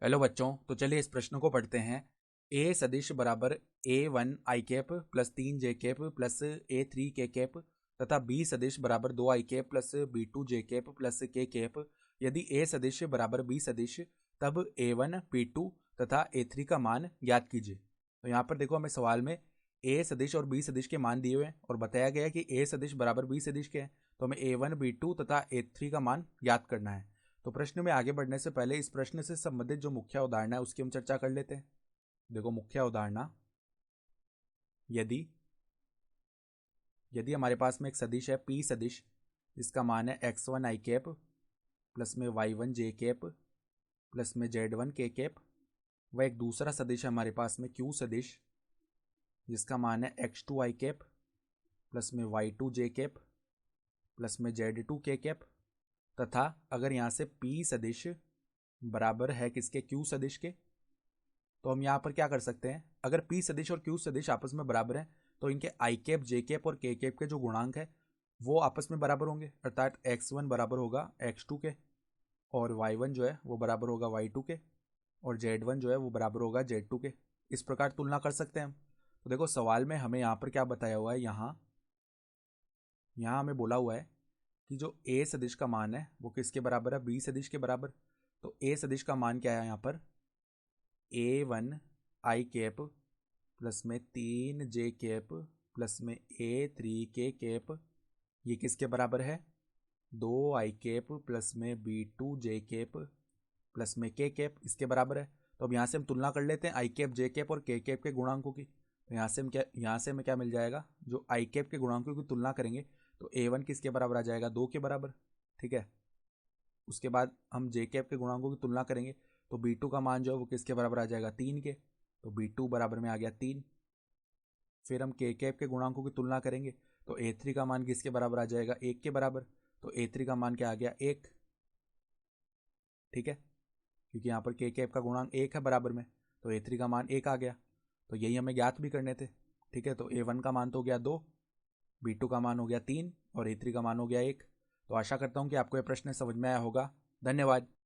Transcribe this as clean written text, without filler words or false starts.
Hello बच्चों, तो चलिए इस प्रश्न को पढ़ते हैं। ए सदिश बराबर A1 आई कैप प्लस 3 जे कैप प्लस A3 के कैप तथा बी सदिश बराबर 2 आई कैप प्लस B2 जे कैप प्लस के कैप। यदि ए सदिश बराबर बी सदिश, तब A1 B2 तथा A3 का मान ज्ञात कीजिए। तो यहाँ पर देखो, हमें सवाल में ए सदिश और बी सदिश के मान दिए हुए हैं और बताया गया है कि ए सदिश बराबर बी सदिश के हैं, तो हमें A1 B2 तथा A3 का मान ज्ञात करना है। तो प्रश्न में आगे बढ़ने से पहले इस प्रश्न से संबंधित जो मुख्य उदाहरण है उसकी हम चर्चा कर लेते हैं। देखो, मुख्य उदाहरण, यदि यदि हमारे पास में एक सदिश है पी सदिश, जिसका मान है x1 आई कैप प्लस में y1 जे कैप प्लस में z1 के कैप। वह एक दूसरा सदिश है हमारे पास में क्यू सदिश, जिसका मान है x2 आई कैप प्लस में y2 जे कैप प्लस में z2 के कैप। तथा अगर यहाँ से p सदिश बराबर है किसके, क्यू सदिश के, तो हम यहाँ पर क्या कर सकते हैं, अगर पी सदिश और क्यू सदिश आपस में बराबर हैं तो इनके आई कैप जे कैप और के कैप के जो गुणांक है वो आपस में बराबर होंगे, अर्थात x1 बराबर होगा x2 के और y1 जो है वो बराबर होगा y2 के और z1 जो है वो बराबर होगा z2 के। इस प्रकार तुलना कर सकते हैं हम। तो देखो, सवाल में हमें यहाँ पर क्या बताया हुआ है, यहाँ यहाँ हमें बोला हुआ है कि जो ए सदिश का मान है वो किसके बराबर है, बी सदिश के बराबर। तो ए सदिश का मान क्या है यहाँ पर, A1 आई कैप प्लस में 3 जे कैप प्लस में A3 के कैप, ये किसके बराबर है, 2 आई कैप प्लस में B2 जे कैप प्लस में के कैप, इसके बराबर है। तो अब यहाँ से हम तुलना कर लेते हैं आई कैप जे कैप और के कैप के गुणांकों की। तो यहाँ से हमें क्या मिल जाएगा, जो आई कैप के गुणांकों की तुलना करेंगे तो A1 किसके बराबर आ जाएगा, 2 के बराबर। ठीक है, उसके बाद हम जे कैप के गुणांकों की तुलना करेंगे तो B2 का मान जो है वो किसके बराबर आ जाएगा, 3 के। तो B2 बराबर में आ गया 3। फिर हम के कैप के गुणांकों की तुलना करेंगे तो A3 का मान किसके बराबर आ जाएगा, 1 के बराबर। तो A3 का मान क्या आ गया, 1। ठीक है, क्योंकि यहाँ पर के कैप का गुणांक 1 है बराबर में, तो A3 का मान 1 आ गया। तो यही हमें ज्ञात भी करने थे। ठीक है, तो A1 का मान तो हो गया 2, B2 का मान हो गया 3 और A3 का मान हो गया 1। तो आशा करता हूँ कि आपको यह प्रश्न समझ में आया होगा। धन्यवाद।